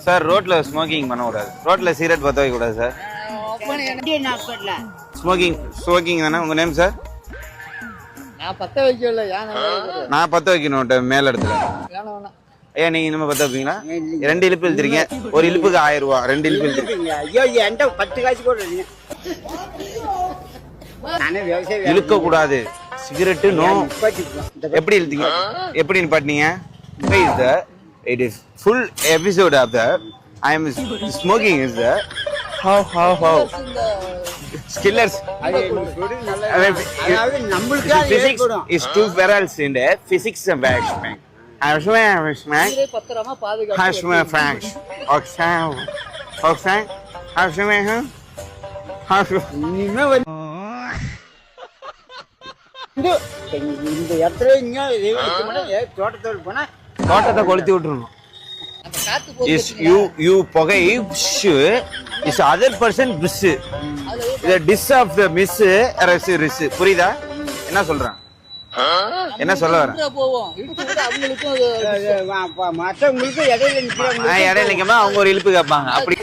Sir ரோட்ல smoking பண்ணக்கூடாது, ரோட்ல சிகரெட் பற்ற வைக்கக்கூடாது சார். ஸ்மோக்கிங் தானே உங்க நேம் சார்? நான் பற்ற வைக்கணும் மேல இடத்துல. ஐயா நீங்க இனிமே பற்ற வைப்பீங்களா? 2 இழுப்பு இழுத்துறீங்க, ஒரு இழுப்புக்கு 1000 ரூபா, 2 இழுப்பு இழுத்துறீங்க. இழுக்க கூடாது சிகரெட். நோ. எப்படி இழுத்தீங்க, எப்படி நிப்பாட்டினீங்க? It is full episode of the I am smoking is the how skillers. Physics is two barrels in the physics and management. தோட்டத்தை கொளுத்தி விட்டுருணும். யூ புகை இஸ் அதர் பர்சன் பிஸ் தி டிஸ் ஆஃப் தி மிஸ் ரிஸ். புரியுதா என்ன சொல்றேன்? என்ன சொல்ல வரேன்? இடையில நிக்காம அவங்க ஒரு இழுப்பு கேட்பாங்க. அப்படி